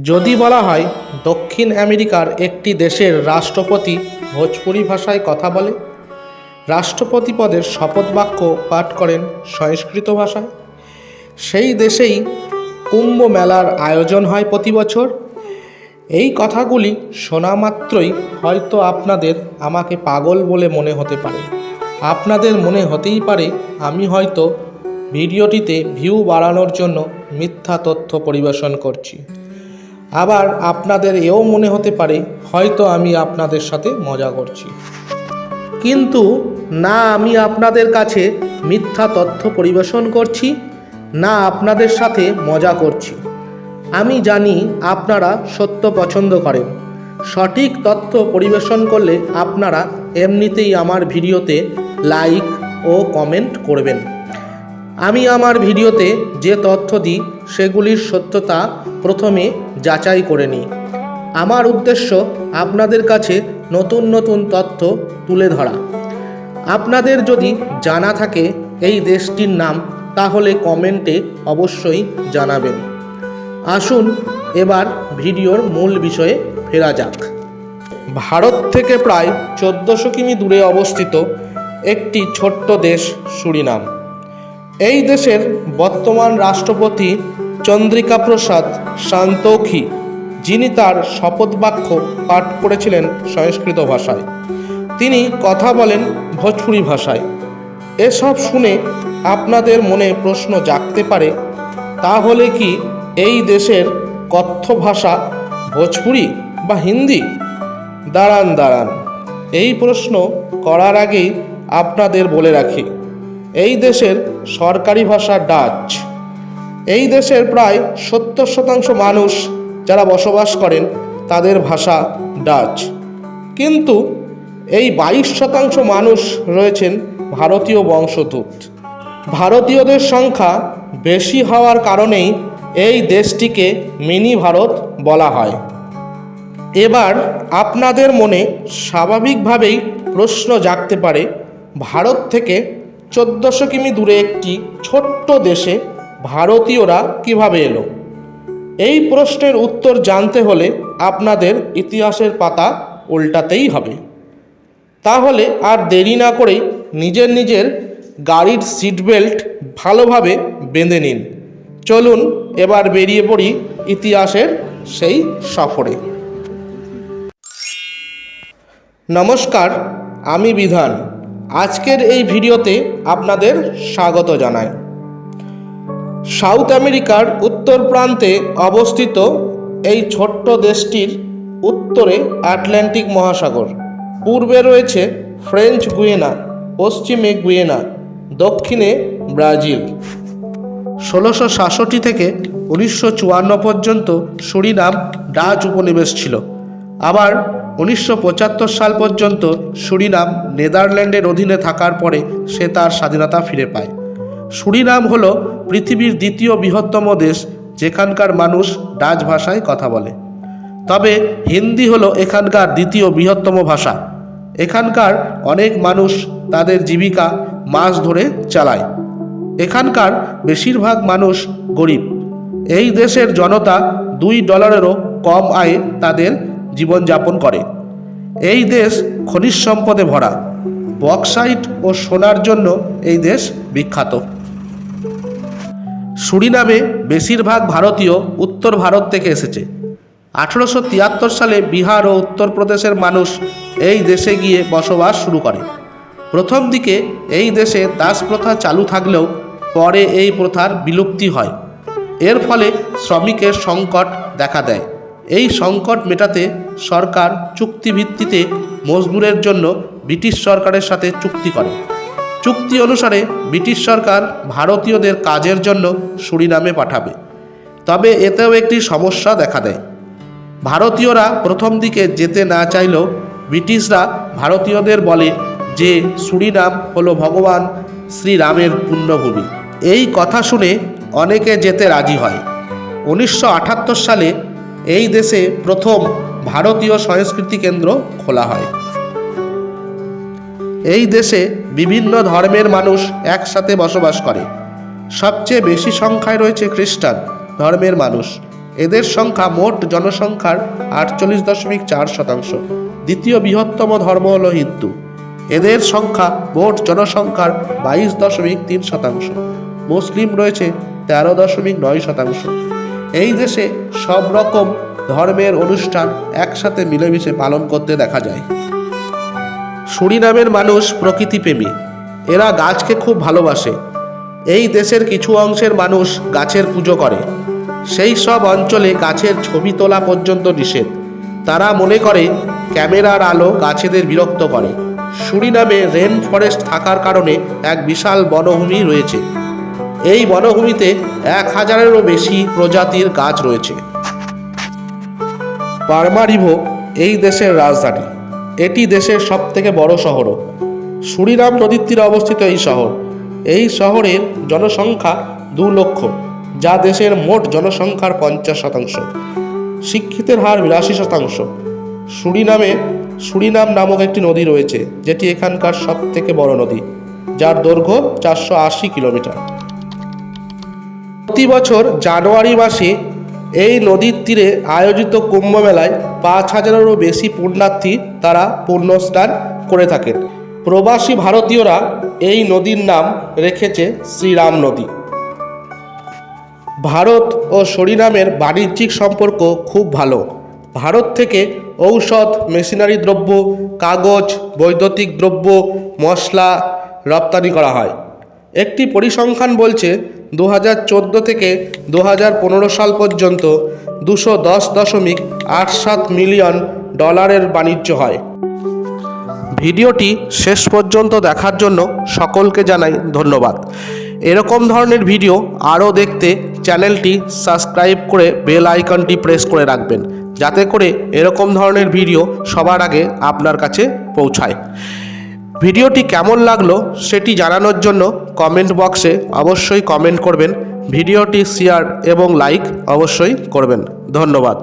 যদি বলা হয় দক্ষিণ আমেরিকার একটি দেশের রাষ্ট্রপতি ভোজপুরি ভাষায় কথা বলে, রাষ্ট্রপতি পদের শপথ বাক্য পাঠ করেন সংস্কৃত ভাষায়, সেই দেশেই কুম্ভ মেলার আয়োজন হয় প্রতি বছর, এই কথাগুলি শোনা মাত্রই হয়তো আপনাদের আমাকে পাগল বলে মনে হতে পারে। আপনাদের মনে হতেই পারে আমি হয়তো ভিডিওটিতে ভিউ বাড়ানোর জন্য মিথ্যা তথ্য পরিবেশন করছি। আবার আপনাদের এও মনে হতে পারে হয়তো আমি আপনাদের সাথে মজা করছি। কিন্তু না, আমি আপনাদের কাছে মিথ্যা তথ্য পরিবেশন করছি, না আপনাদের সাথে মজা করছি। আমি জানি আপনারা সত্য পছন্দ করেন। সঠিক তথ্য পরিবেশন করলে আপনারা এমনিতেই আমার ভিডিওতে লাইক ও কমেন্ট করবেন। আমি আমার ভিডিওতে যে তথ্য দিই সেগুলির সত্যতা প্রথমে যাচাই করে নিই। আমার উদ্দেশ্য আপনাদের কাছে নতুন নতুন তথ্য তুলে ধরা। আপনাদের যদি জানা থাকে এই দেশটির নাম, তাহলে কমেন্টে অবশ্যই জানাবেন। আসুন এবার ভিডিওর মূল বিষয়ে ফেরা যাক। ভারত থেকে প্রায় 1400 কিমি দূরে অবস্থিত একটি ছোট্ট দেশ সুরিনাম। এই দেশের বর্তমান রাষ্ট্রপতি চন্দ্রিকা প্রসাদ সান্তোখি, যিনি তার শপথ বাক্য পাঠ করেছিলেন সংস্কৃত ভাষায়, তিনি কথা বলেন ভোজপুরি ভাষায়। এসব শুনে আপনাদের মনে প্রশ্ন জাগতে পারে, তাহলে কি এই দেশের কথ্য ভাষা ভোজপুরি বা হিন্দি? দাঁড়ান, এই প্রশ্ন করার আগেই আপনাদের বলে রাখি, এই দেশের সরকারি ভাষা ডাচ। এই দেশের প্রায় 70% মানুষ যারা বসবাস করেন তাদের ভাষা ডাচ, কিন্তু এই 22% মানুষ রয়েছেন ভারতীয় বংশোদ্ভূত। ভারতীয়দের সংখ্যা বেশি হওয়ার কারণেই এই দেশটিকে মিনি ভারত বলা হয়। এবার আপনাদের মনে স্বাভাবিকভাবেই প্রশ্ন জাগতে পারে, ভারত থেকে 1400 কিমি দূরে একটি ছোট্ট দেশে ভারতীয়রা কিভাবে এলো? এই প্রশ্নের উত্তর জানতে হলে আপনাদের ইতিহাসের পাতা উল্টাতেই হবে। তাহলে আর দেরি না করেই নিজের গাড়ির সিট বেল্ট ভালোভাবে বেঁধে নিন। চলুন এবার বেরিয়ে পড়ি ইতিহাসের সেই সফরে। নমস্কার, আমি বিধান। আজকের এই ভিডিওতে আপনাদের স্বাগত জানাই। সাউথ আমেরিকার উত্তর প্রান্তে অবস্থিত এই ছোট্ট দেশটির উত্তরে আটলান্টিক মহাসাগর, পূর্বে রয়েছে ফ্রেঞ্চ গুয়েনা, পশ্চিমে গুয়েনা, দক্ষিণে ব্রাজিল। 1666 থেকে 1954 পর্যন্ত সুরিনাম ডাচ উপনিবেশ ছিল। আবার 1975 সাল পর্যন্ত সুরিনাম নেদারল্যান্ডের অধীনে থাকার পরে সে তার স্বাধীনতা ফিরে পায়। সুরিনাম হলো পৃথিবীর দ্বিতীয় বৃহত্তম দেশ, যেখানকার মানুষ ডাচ ভাষায় কথা বলে। তবে হিন্দি হলো এখানকার দ্বিতীয় বৃহত্তম ভাষা। এখানকার অনেক মানুষ তাদের জীবিকা মাছ ধরে চালায়। এখানকার বেশিরভাগ মানুষ গরিব। এই দেশের জনতা $2 কম আয়ে তাদের জীবনযাপন করে। এই দেশ খনিজ সম্পদে ভরা। বক্সাইট ও সোনার জন্য এই দেশ বিখ্যাত। সুরিনামে বেশিরভাগ ভারতীয় উত্তর ভারত থেকে এসেছে। 1873 সালে বিহার ও উত্তরপ্রদেশের মানুষ এই দেশে গিয়ে বসবাস শুরু করে। প্রথম দিকে এই দেশে দাস প্রথা চালু থাকলেও পরে এই প্রথার বিলুপ্তি হয়। এর ফলে শ্রমিকের সংকট দেখা দেয়। এই সংকট মেটাতে সরকার চুক্তিভিত্তিতে মজদুরের জন্য ব্রিটিশ সরকারের সাথে চুক্তি করে। চুক্তি অনুসারে ব্রিটিশ সরকার ভারতীয়দের কাজের জন্য সুরিনামে পাঠাবে। তবে এতেও একটি সমস্যা দেখা দেয়। ভারতীয়রা প্রথম দিকে যেতে না চাইলেও ব্রিটিশরা ভারতীয়দের বলে যে সুরিনাম হলো ভগবান শ্রীরামের পুণ্যভূমি। এই কথা শুনে অনেকে যেতে রাজি হয়। 1978 সালে এই দেশে প্রথম ভারতীয় সংস্কৃতি কেন্দ্র খোলা হয়। এই দেশে বিভিন্ন ধর্মের মানুষ একসাথে বসবাস করে। সবচেয়ে বেশি সংখ্যায় রয়েছে খ্রিস্টান ধর্মের মানুষ। এদের সংখ্যা মোট জনসংখ্যার 48.4%। দ্বিতীয় বৃহত্তম ধর্ম হল হিন্দু। এদের সংখ্যা মোট জনসংখ্যার 22.3%। মুসলিম রয়েছে 13.9%। এই দেশে সব রকম ধর্মের অনুষ্ঠান একসাথে মিলেমিশে পালন করতে দেখা যায়। সুরিনামের মানুষ প্রকৃতিপ্রেমী। এরা গাছকে খুব ভালোবাসে। এই দেশের কিছু অংশের মানুষ গাছের পুজো করে। সেই সব অঞ্চলে গাছের ছবি তোলা পর্যন্ত নিষেধ। তারা মনে করে ক্যামেরার আলো গাছেদের বিরক্ত করে। সুরিনামে রেন ফরেস্ট থাকার কারণে এক বিশাল বনভূমি রয়েছে। এই বনভূমিতে 1000-এরও বেশি প্রজাতির গাছ রয়েছে। পারমারিভো এই দেশের রাজধানী। এটি দেশের সবথেকে বড় শহরও। সুরিনাম নদীর তীরে অবস্থিত এই শহর। এই শহরের জনসংখ্যা 2 লক্ষ, যা দেশের মোট জনসংখ্যার 50%। শিক্ষিতের হার 82%। সুরিনাম নামক একটি নদী রয়েছে, যেটি এখানকার সবথেকে বড় নদী, যার দৈর্ঘ্য 480 কিলোমিটার। প্রতি বছর জানুয়ারি মাসে এই নদীর তীরে আয়োজিত কুম্ভ মেলায় 5000-এরও বেশি পুণ্যার্থী তারা পুণ্যস্নান করে থাকেন। প্রবাসী ভারতীয়রা এই নদীর নাম রেখেছে শ্রীরাম নদী। ভারত ও সুরিনামের বাণিজ্যিক সম্পর্ক খুব ভালো। ভারত থেকে ঔষধ, মেশিনারি দ্রব্য, কাগজ, বৈদ্যুতিক দ্রব্য, মশলা রপ্তানি করা হয়। একটি পরিসংখ্যান বলছে 2014 থেকে 2015 সাল পর্যন্ত $210.87 মিলিয়ন বাণিজ্য হয়। ভিডিওটি শেষ পর্যন্ত দেখার জন্য সকলকে জানাই ধন্যবাদ। এরকম ধরনের ভিডিও আরও দেখতে চ্যানেলটি সাবস্ক্রাইব করে বেল আইকনটি প্রেস করে রাখবেন, যাতে করে এরকম ধরনের ভিডিও সবার আগে আপনার কাছে পৌঁছায়। ভিডিওটি কেমন লাগলো সেটি জানানোর জন্য কমেন্ট বক্সে অবশ্যই কমেন্ট করবেন। ভিডিওটি শেয়ার এবং লাইক অবশ্যই করবেন। ধন্যবাদ।